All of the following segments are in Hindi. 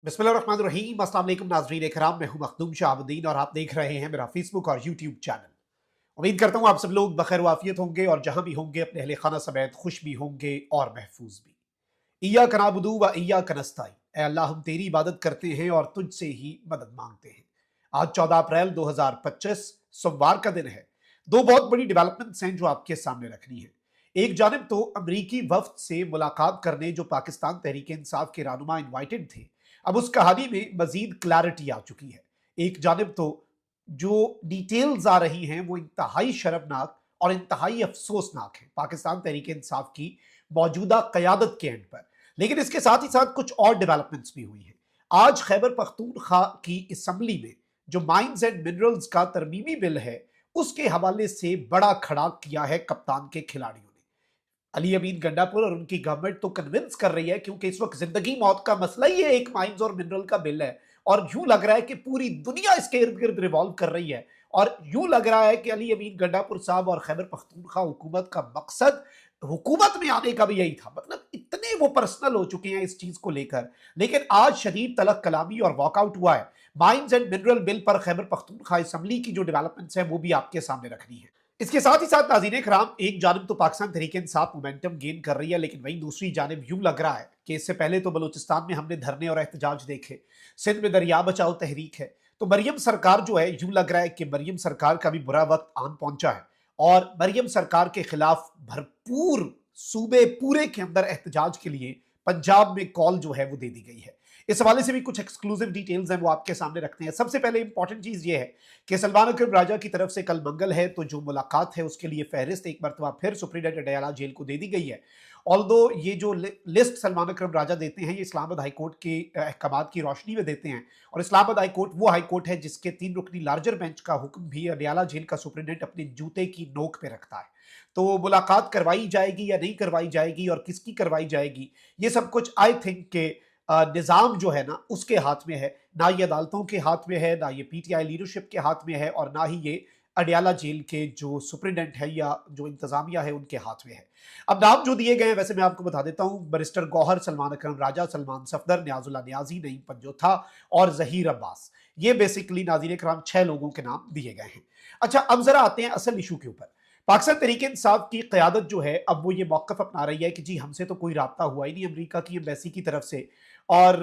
बिस्मिल्लाहिर्रहमानिर्रहीम। अस्सलाम वालेकुम नाज़रीन इकराम, मैं हूं मखदूम शाहबुद्दीन और आप देख रहे हैं मेरा फेसबुक और यूट्यूब चैनल। उम्मीद करता हूं आप सब लोग बखैर वाफियत होंगे और जहां भी होंगे अपने अहले खाना समेत खुश भी होंगे और महफूज भी। इय्याका नअबुदु व इय्याका नस्तईन। ऐ अल्लाह, हम तेरी इबादत करते हैं और तुझसे ही मदद मांगते हैं। आज 14 अप्रैल 2025 सोमवार का दिन है। दो बहुत बड़ी डेवलपमेंट्स हैं जो आपके सामने रखनी है। एक जानिब तो अमरीकी वफ्द से मुलाकात करने जो पाकिस्तान तहरीक इंसाफ के रहनुमा इन्वाइटेड थे, अब उस कहानी में मजीद क्लैरिटी आ चुकी है। एक जानिब तो जो डिटेल्स आ रही हैं वो इंतहाई शर्मनाक और इंतहाई अफसोसनाक है पाकिस्तान तहरीक इंसाफ की मौजूदा कयादत के एंड पर। लेकिन इसके साथ ही साथ कुछ और डेवलपमेंट्स भी हुई हैं। आज खैबर पख्तूनख्वा की असम्बली में जो माइंस एंड मिनरल्स का तरमीमी बिल है, उसके हवाले से बड़ा खड़ाक किया है कप्तान के खिलाड़ियों ने। अली अमीन गंडापुर और उनकी गवर्नमेंट तो कन्विंस कर रही है, क्योंकि इस वक्त जिंदगी मौत का मसला ही है, एक माइंस और मिनरल का बिल है। और यूं लग रहा है कि पूरी दुनिया इसके इर्द गिर्द रिवॉल्व कर रही है। और यूं लग रहा है कि अली अमीन गंडापुर साहब और खैबर पख्तूनख्वा हुकूमत का मकसद हुकूमत में आने का भी यही था। मतलब इतने वो पर्सनल हो चुके हैं इस चीज को लेकर। लेकिन आज शदीद तलक कलामी और वॉकआउट हुआ है माइंस एंड मिनरल बिल पर। खैबर पख्तूनख्वा असम्बली की जो डेवलपमेंट्स हैं वो भी आपके सामने रखनी है। इसके साथ ही साथ नाज़रीन कराम, एक जानिब तो पाकिस्तान तहरीक इंसाफ मोमेंटम गेन कर रही है, लेकिन वहीं दूसरी जानिब यूं लग रहा है कि इससे पहले तो बलूचिस्तान में हमने धरने और एहतजाज देखे, सिंध में दरिया बचाओ तहरीक है, तो मरियम सरकार जो है, यूं लग रहा है कि मरियम सरकार का भी बुरा वक्त आन पहुंचा है और मरियम सरकार के खिलाफ भरपूर सूबे पूरे के अंदर एहतजाज के लिए पंजाब में कॉल जो है वो दे दी गई है। इस हवाले से भी कुछ एक्सक्लूसिव डिटेल्स हैं वो आपके सामने रखते हैं। सबसे पहले इंपॉर्टेंट चीज ये है कि सलमान अकरम राजा की तरफ से कल मंगल है, तो जो मुलाकात है उसके लिए फहरिस्त एक मरतबा फिर सुप्रीडेंटेंट अडयाला जेल को दे दी गई है। ऑल्दो ये जो लिस्ट सलमान अकरम राजा देते हैं, ये इस्लामाबाद हाईकोर्ट के अहकाम की रोशनी में देते हैं। और इस्लामाबाद हाईकोर्ट वो हाईकोर्ट है जिसके 3 रुकनी लार्जर बेंच का हुक्म भी अडयाला जेल का सुप्रीडेंट अपने जूते की नोक पे रखता है। तो मुलाकात करवाई जाएगी या नहीं करवाई जाएगी और किसकी करवाई जाएगी, ये सब कुछ आई थिंक के निज़ाम जो है ना उसके हाथ में है। ना ये अदालतों के हाथ में है, ना ये पीटीआई लीडरशिप के हाथ में है, और ना ही ये अडयाला जेल के जो सुप्रिटेंडेंट है या जो इंतजामिया है उनके हाथ में है। अब नाम जो दिए गए हैं, वैसे मैं आपको बता देता हूं, बैरिस्टर गौहर, सलमान अकरम राजा, सलमान सफदर, न्याजुल्लाह न्याजी, नईम पंजोथा और जहीर अब्बास। ये बेसिकली नाज़रीन कराम 6 लोगों के नाम दिए गए हैं। अच्छा, अब जरा आते हैं असल इशू के ऊपर। पाकिस्तान तहरीक इंसाफ की क़यादत जो है, अब वो ये मौक़िफ़ अपना रही है कि जी हमसे तो कोई राब्ता हुआ ही नहीं अमेरिका की एम्बेसी की तरफ से। और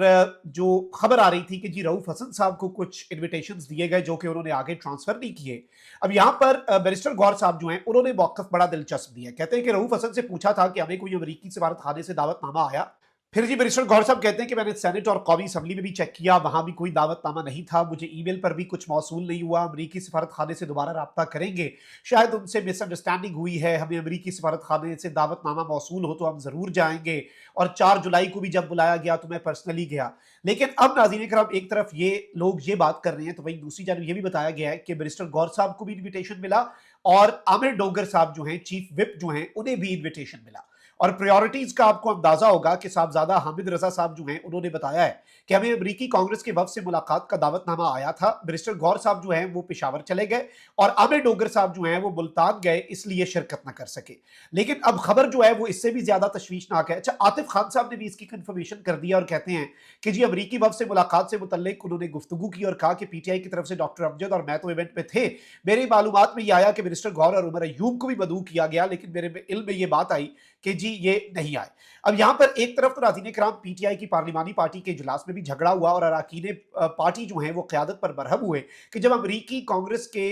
जो खबर आ रही थी कि जी रऊफ हसन साहब को कुछ इन्विटेशंस दिए गए जो कि उन्होंने आगे ट्रांसफर नहीं किए। अब यहाँ पर बैरिस्टर गौर साहब जो हैं उन्होंने मौक़िफ़ बड़ा दिलचस्प दिया है। कहते हैं कि रऊफ हसन से पूछा था कि हमें कोई अमेरिकी सफारत खाने से दावतनामा आया। फिर जी बैरिस्टर गौर साहब कहते हैं कि मैंने सेनेट और कौमी असम्बली में भी चेक किया, वहां भी कोई दावतनामा नहीं था, मुझे ईमेल पर भी कुछ मौसूल नहीं हुआ। अमरीकी सफारत खाने से दोबारा रब्ता करेंगे, शायद उनसे मिसअंडरस्टैंडिंग हुई है, हमें अमरीकी सफारत खाने से दावतनामा मौसूल हो तो हम जरूर जाएंगे। और 4 जुलाई को भी जब बुलाया गया तो मैं पर्सनली गया। लेकिन अब नाज़रीन कराम, एक तरफ ये लोग ये बात कर रहे हैं, तो वहीं दूसरी जानब ये भी बताया गया है कि बैरिस्टर गौर साहब को भी इन्विटेशन मिला और आमिर डोगर साहब जो हैं चीफ विप जो हैं उन्हें भी इन्विटेशन मिला। और प्रायोरिटीज का आपको अंदाजा होगा कि साहबजादा हामिद रजा साहब जो हैं उन्होंने बताया है कि हमें अमरीकी कांग्रेस के वफ्द से मुलाकात का दावतनामा आया था। बैरिस्टर गौर साहब जो हैं वो पेशावर चले गए और आमिर डोगर साहब जो हैं वो मुल्तान गए, इसलिए शिरकत न कर सके। लेकिन अब खबर जो है वो इससे भी ज्यादा तशवीशनाक है। अच्छा, आतिफ खान साहब ने भी इसकी कंफर्मेशन कर दिया और कहते हैं कि जी अमरीकी वफ्द से मुलाकात से मुतल्लिक उन्होंने गुफ्तगू की और कहा कि पीटीआई की तरफ से डॉक्टर अमजद और मैं तो इवेंट में थे। मेरी मालूमात में ये आया कि बैरिस्टर गौर और उमर अयूब को भी मदऊ किया गया, लेकिन मेरे इल्म में ये बात आई कि जी ये नहीं आए। अब यहां पर एक तरफ तो नाज़रीन कराम पीटीआई की पार्लिमानी पार्टी के इजलास में भी झगड़ा हुआ और अरकान पार्टी जो है वो क़यादत पर बरहम हुए कि जब अमरीकी कांग्रेस के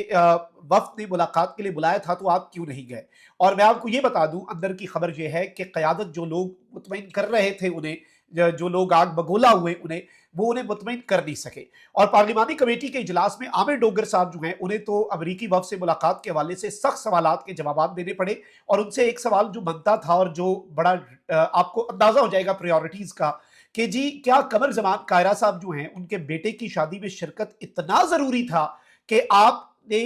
वफ्द ने मुलाकात के लिए बुलाया था तो आप क्यों नहीं गए। और मैं आपको ये बता दूं, अंदर की खबर यह है कि क़यादत जो लोग मुतमईन कर रहे थे उन्हें, जो लोग आग बगोला हुए उन्हें, वो उन्हें मुतमईन कर नहीं सके। और पार्लिमानी कमेटी के इजलास में आमिर डोगर साहब जो हैं उन्हें तो अमरीकी वफ्द से मुलाकात के हवाले से सख्त सवालात के जवाब देने पड़े। और उनसे एक सवाल जो बनता था और जो बड़ा आपको अंदाजा हो जाएगा प्रायोरिटीज का, कि जी क्या कमर जमान कायरा साहब जो हैं उनके बेटे की शादी में शिरकत इतना जरूरी था कि आपने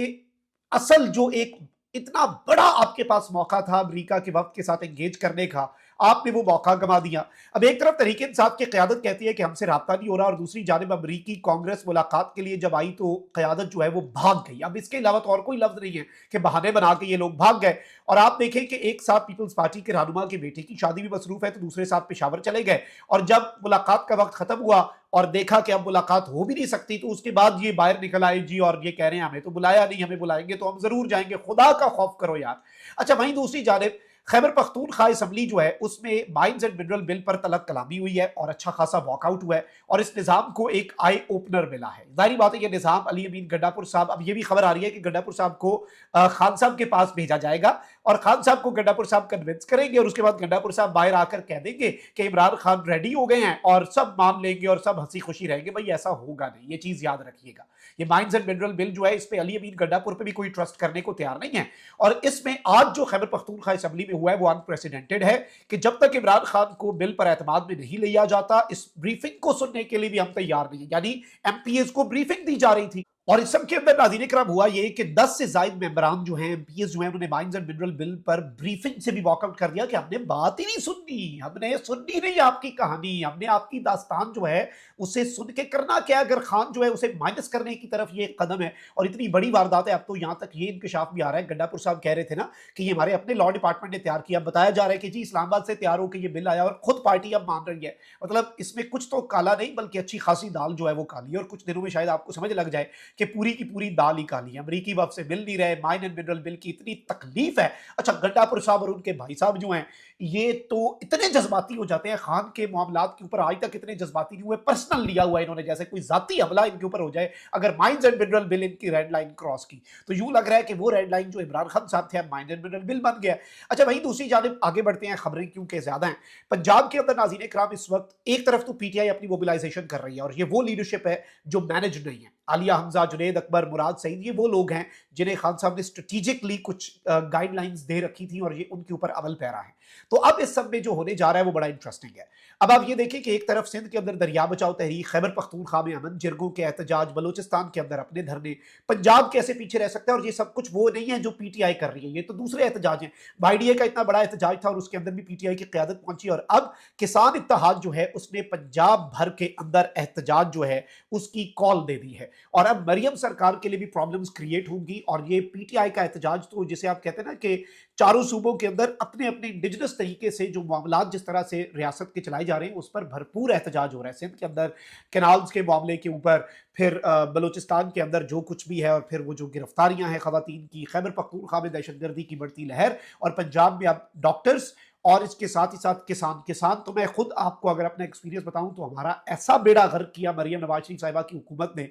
असल जो एक इतना बड़ा आपके पास मौका था अमेरिका के वक्त के साथ एंगेज करने का, आपने वो मौका गंवा दिया। अब एक तरफ तहरीक इंसाफ की क़यादत कहती है कि हमसे राब्ता नहीं हो रहा, और दूसरी जानिब अमरीकी कांग्रेस मुलाकात के लिए जब आई तो क़यादत जो है वो भाग गई। अब इसके अलावा तो और कोई लफ्ज़ नहीं है कि बहाने बना के ये लोग भाग गए। और आप देखें कि एक साथ पीपल्स पार्टी के रहनुमा के बेटे की शादी भी मसरूफ है, तो दूसरे साथ पेशावर चले गए, और जब मुलाकात का वक्त खत्म हुआ और देखा कि अब मुलाकात हो भी नहीं सकती, तो उसके बाद ये बाहर निकल आए जी, और ये कह रहे हैं हमें तो बुलाया नहीं, हमें बुलाएंगे तो हम जरूर जाएंगे। खुदा का खौफ करो यार। अच्छा, वहीं दूसरी जानिब खैबर पख्तूनख्वा असम्बली जो है उसमें माइंस एंड मिनरल बिल पर तलब कलामी हुई है और अच्छा खासा वॉकआउट हुआ है, और इस निज़ाम को एक आई ओपनर मिला है। जाहिर बात है ये निज़ाम अली अमीन गड्डापुर साहब, अब ये भी खबर आ रही है कि गड्डापुर साहब को खान साहब के पास भेजा जाएगा, और खान साहब को गड्डापुर साहब कन्विंस करेंगे, और उसके बाद गड्डापुर साहब बाहर आकर कह देंगे कि इमरान खान रेडी हो गए हैं और सब मान लेंगे और सब हंसी खुशी रहेंगे। भाई ऐसा होगा नहीं, ये चीज याद रखिएगा। ये माइंस एंड मिनरल बिल जो है इस पे अली अमीन गड्डापुर पे भी कोई ट्रस्ट करने को तैयार नहीं है, और इसमें आज जो खैबर पख्तूनख्वा असेंबली में हुआ है वो अनप्रेसिडेंटेड है कि जब तक इमरान खान को बिल पर एतमाद में नहीं लिया जाता, इस ब्रीफिंग को सुनने के लिए भी हम तैयार नहीं है। यानी एमपीएस को ब्रीफिंग दी जा रही थी, और इस सब के अंदर नाज़रीन इकराम हुआ ये कि 10 से ज्यादा मेंबरान जो हैं, एमपीएस जो हैं, उन्होंने माइंस एंड मिनरल बिल पर ब्रीफिंग से भी वॉकआउट कर दिया कि हमने बात ही नहीं सुननी, हमने सुननी नहीं आपकी कहानी, हमने आपकी दास्तान जो है उसे सुन के करना क्या। अगर खान जो है उसे माइनस करने की तरफ ये कदम है, और इतनी बड़ी वारदात है। अब तो यहां तक ये इंकशाफ भी आ रहा है, गड्डापुर साहब कह रहे थे ना कि ये हमारे अपने लॉ डिपार्टमेंट ने तैयार किया, बताया जा रहा है कि जी इस्लामाबाद से तैयार होकर ये बिल आया और खुद पार्टी अब मान रही है। मतलब इसमें कुछ तो काला नहीं बल्कि अच्छी खासी दाल जो है वो काली है, और कुछ दिनों में शायद आपको समझ लग जाए कि पूरी की पूरी दाल ही काली है। अमरीकी वफ से मिल नहीं रहे, माइन एंड मिनरल बिल की इतनी तकलीफ है। अच्छा, गड्डापुर साहब और उनके भाई साहब जो हैं ये तो इतने जज्बाती हो जाते हैं, खान के मामलात के ऊपर आज तक इतने जज्बाती नहीं हुए, पर्सनल लिया हुआ इन्होंने, जैसे कोई जाती हमला इनके ऊपर हो जाए अगर माइंस एंड मिनरल बिल इनकी रेड लाइन क्रॉस की। तो यूं लग रहा है कि वो रेड लाइन जो इमरान खान साहब थे माइंस एंड मिनरल बिल बन गया। अच्छा, वहीं दूसरी जानिब आगे बढ़ते हैं, खबरें क्योंकि ज्यादा हैं पंजाब के अंदर नाज़रीन इकराम। इस वक्त एक तरफ तो पीटीआई अपनी मोबिलाइजेशन कर रही है, और ये वो लीडरशिप है जो मैनेज नहीं है। आलिया हमजा, जुनैद अकबर, मुराद सईद, ये वो लोग हैं जिन्हें खान साहब ने स्ट्रेटेजिकली कुछ गाइडलाइंस दे रखी थी, और ये उनके ऊपर अमल पैरा है। तो अब इस सब में जो होने जा रहा है वो बड़ा इंटरेस्टिंग है। अब आप ये देखें कि एक तरफ सिंध के अंदर दरिया बचाओ तहरीक, खैबर पख्तूनख्वा में अमन जिरगों के एहतजाज, बलोचिस्तान के अंदर अपने धरने, पंजाब कैसे पीछे रह सकता है। और ये सब कुछ वो नहीं है जो पीटीआई कर रही है, ये तो दूसरे एहतजाज हैं। बाईडीए का इतना बड़ा एहतजाज था और उसके अंदर भी पीटीआई की क्यादत पहुंची, और अब किसान इत्तेहाद जो है उसने पंजाब भर के अंदर एहतजाज जो है उसकी कॉल दे दी है। और अब मरियम सरकार के लिए भी प्रॉब्लम्स क्रिएट होंगी, और ये पीटीआई का एहतजाज तो जिसे आप कहते हैं ना कि चारों सूबों के अंदर अपने अपने इंडिजिनस तरीके से जो मामला जिस तरह से रियासत के चलाए जा रहे हैं उस पर भरपूर एहतजाज हो रहा है। सिंध के अंदर कैनाल्स के मामले के ऊपर, फिर बलूचिस्तान के अंदर जो कुछ भी है, और फिर वो जो गिरफ्तारियां हैं खवातीन की, खैबर पख्तूनख्वा में दहशतगर्दी की बढ़ती लहर, और पंजाब में अब डॉक्टर्स, और इसके साथ ही साथ किसान तो मैं खुद आपको अगर अपना एक्सपीरियंस बताऊं तो हमारा ऐसा बेड़ा गर्क किया मरियम नवाज शरीफ साहिबा की हुकूमत ने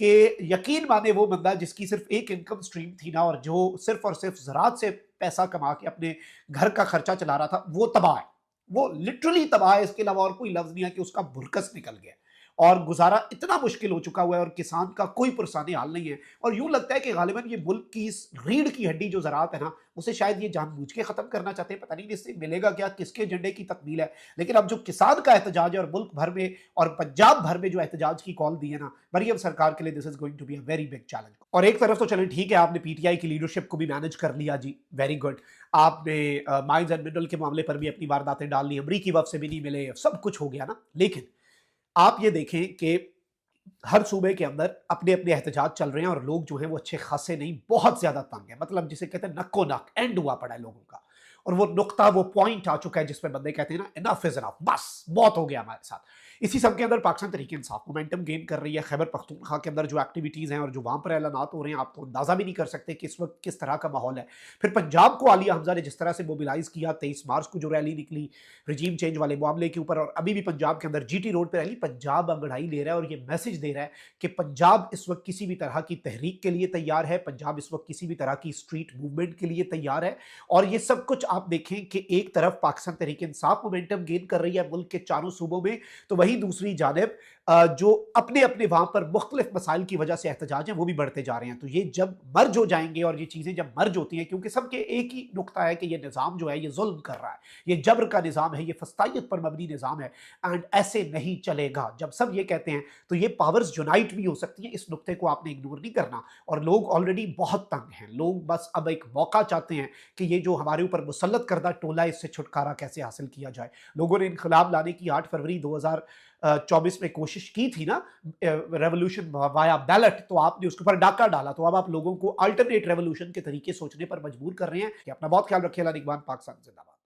कि यकीन माने वो बंदा जिसकी सिर्फ एक इनकम स्ट्रीम थी ना, और जो सिर्फ और सिर्फ ज़राअत से पैसा कमा के अपने घर का खर्चा चला रहा था, वो तबाह है, वो लिटरली तबाह है। इसके अलावा और कोई लफ्ज नहीं है कि उसका बुरकस निकल गया, और गुजारा इतना मुश्किल हो चुका हुआ है, और किसान का कोई पुरसानी हाल नहीं है। और यूं लगता है कि गालिबन ये मुल्क की इस रीढ़ की हड्डी जो ज़राअत है ना, उसे शायद ये जानबूझ के खत्म करना चाहते हैं। पता नहीं इससे मिलेगा क्या, किसके एजेंडे की तकमील है। लेकिन अब जो किसान का एहतजाज है, और मुल्क भर में और पंजाब भर में जो एहतजाज की कॉल दी है ना मरियम सरकार के लिए, this is going to be a very big challenge. और एक तरफ तो चले ठीक है, आपने पीटीआई की लीडरशिप को भी मैनेज कर लिया जी, वेरी गुड। आपने माइंस एंड मिनरल के मामले पर भी अपनी वारदातें डाल ली, अमरीकी वफ से भी नहीं मिले, सब कुछ हो गया ना। लेकिन आप ये देखें कि हर सूबे के अंदर अपने अपने एहतजाज चल रहे हैं, और लोग जो हैं वो अच्छे खासे नहीं, बहुत ज्यादा तंग है। मतलब जिसे कहते हैं नक्को नक, एंड हुआ पड़ा है लोगों का, और वो नुक्ता, वो पॉइंट आ चुका है जिसपे बंदे कहते हैं ना इनफ इज इनफ, बस बहुत हो गया हमारे साथ। इसी सब के अंदर पाकिस्तान तहरीक इंसाफ मोमेंटम गेन कर रही है। खैबर पख्तूनख्वा के अंदर जो एक्टिविटीज़ हैं और जो वहाँ पर ऐलानात हो रहे हैं, आप तो अंदाज़ा भी नहीं कर सकते कि इस वक्त किस तरह का माहौल है। फिर पंजाब को आलिया हमजा ने जिस तरह से मोबिलाइज किया, 23 मार्च को जो रैली निकली रजीम चेंज वाले मामले के ऊपर, और अभी भी पंजाब के अंदर जीटी रोड पर रैली, पंजाब अंगड़ाई ले रहा है, और ये मैसेज दे रहा है कि पंजाब इस वक्त किसी भी तरह की तहरीक के लिए तैयार है, पंजाब इस वक्त किसी भी तरह की स्ट्रीट मूवमेंट के लिए तैयार है। और ये सब कुछ आप देखें कि एक तरफ पाकिस्तान तहरीक इंसाफ मोमेंटम गेन कर रही है मुल्क के चारों सूबों में, तो वही वहीं दूसरी जानिब जो अपने अपने वहां पर मुख्तलिफ मसाइल की वजह से एहतजाज हैं वो भी बढ़ते जा रहे हैं। तो ये जब मर्ज हो जाएंगे और ये चीज़ें जब मर्ज होती हैं, क्योंकि सबके एक ही नुक्ता है कि ये निज़ाम जो है ये जुल्म कर रहा है, ये जबर का निज़ाम है, ये फस्तायत पर मबनी निज़ाम है, एंड ऐसे नहीं चलेगा। जब सब ये कहते हैं तो ये पावर्स यूनाइट भी हो सकती हैं। इस नुक्ते को आपने इग्नोर नहीं करना। और लोग ऑलरेडी बहुत तंग हैं, लोग बस अब एक मौका चाहते हैं कि ये जो हमारे ऊपर मुसल्लत करदा टोला है इससे छुटकारा कैसे हासिल किया जाए। लोगों ने इनकलाब लाने की 8 फरवरी 2024 में कोशिश की थी ना, रेवोल्यूशन वाया बैलेट, तो आपने उसके ऊपर डाका डाला। तो अब आप लोगों को अल्टरनेट रेवोल्यूशन के तरीके सोचने पर मजबूर कर रहे हैं। कि अपना बहुत ख्याल रखिए। अल्लाह निगहबान। पाकिस्तान जिंदाबाद।